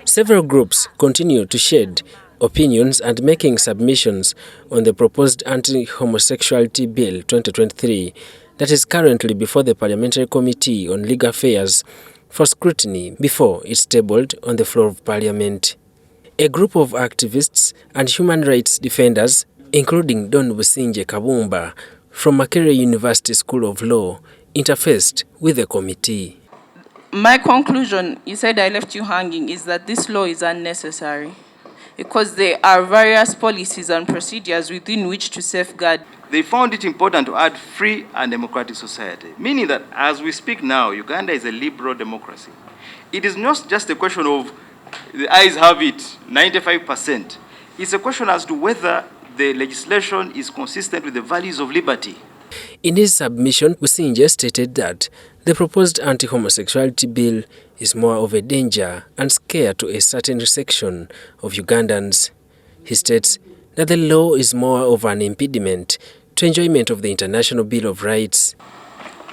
Several groups continue to shed opinions and making submissions on the proposed Anti-Homosexuality Bill 2023 that is currently before the Parliamentary Committee on Legal Affairs for scrutiny before it's tabled on the floor of Parliament. A group of activists and human rights defenders, including Dr Busingye Kabumba from Makerere University School of Law, interfaced with the committee. My conclusion, you said I left you hanging, is that this law is unnecessary because there are various policies and procedures within which to safeguard. They found it important to add free and democratic society, meaning that as we speak now, Uganda is a liberal democracy. It is not just a question of the ayes have it, 95%. It's a question as to whether the legislation is consistent with the values of liberty. In his submission, Busingye stated that the proposed anti-homosexuality bill is more of a danger and scare to a certain section of Ugandans. He states that the law is more of an impediment to enjoyment of the International Bill of Rights.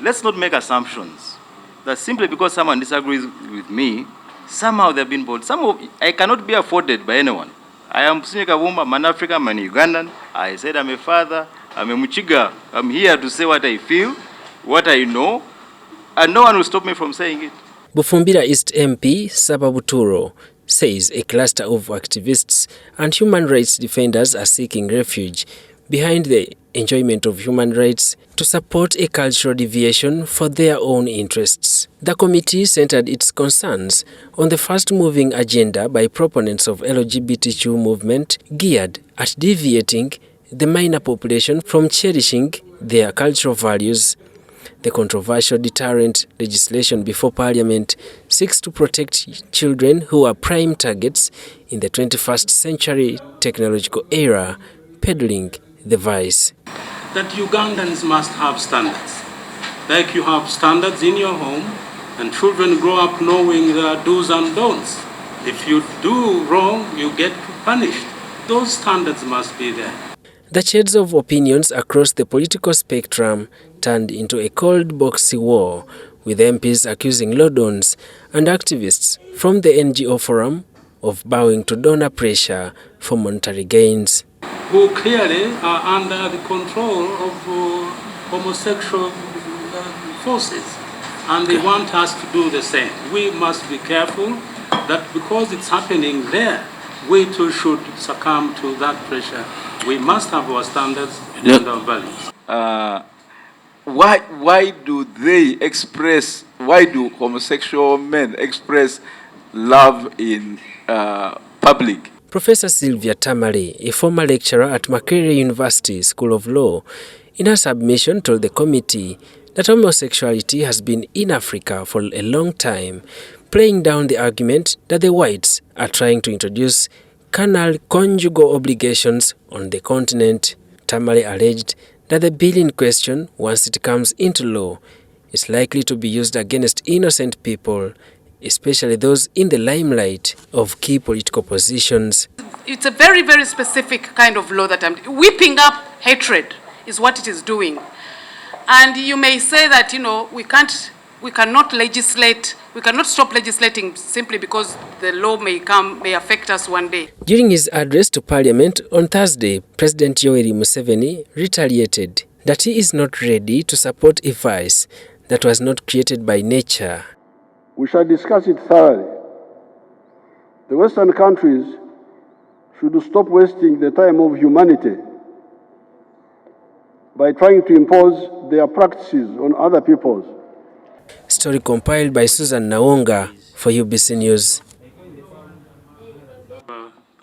Let's not make assumptions that simply because someone disagrees with me, somehow they've been bold. I cannot be afforded by anyone. I am Busingye Kabumba, I'm an African, I'm a Ugandan. I said I'm a father, I'm a Muchiga. I'm here to say what I feel, what I know, and no one will stop me from saying it. Bufumbira East MP Sababuturo says a cluster of activists and human rights defenders are seeking refuge behind the enjoyment of human rights to support a cultural deviation for their own interests. The committee centered its concerns on the fast-moving agenda by proponents of LGBTQ movement geared at deviating the minor population from cherishing their cultural values. The controversial deterrent legislation before Parliament seeks to protect children who are prime targets in the 21st century technological era, peddling the vice. That Ugandans must have standards. Like you have standards in your home, and children grow up knowing their do's and don'ts. If you do wrong, you get punished. Those standards must be there. The shades of opinions across the political spectrum turned into a cold boxy war, with MPs accusing law dons and activists from the NGO forum of bowing to donor pressure for monetary gains. Who clearly are under the control of homosexual forces, and they want us to do the same. We must be careful that because it's happening there, we too should succumb to that pressure. We must have our standards and our values. Why do homosexual men express love in public? Professor Sylvia Tamale, a former lecturer at Makerere University School of Law, in her submission told the committee that homosexuality has been in Africa for a long time, playing down the argument that the whites are trying to introduce carnal conjugal obligations on the continent. Tamale alleged that the bill in question, once it comes into law, is likely to be used against innocent people, especially those in the limelight of key political positions. It's a very, very specific kind of law that whipping up hatred is what it is doing. And you may say that, we cannot legislate, we cannot stop legislating simply because the law may affect us one day. During his address to Parliament on Thursday, President Yoweri Museveni retaliated that he is not ready to support a vice that was not created by nature. We shall discuss it thoroughly. The Western countries should stop wasting the time of humanity by trying to impose their practices on other peoples. Story compiled by Susan Nawonga for UBC News.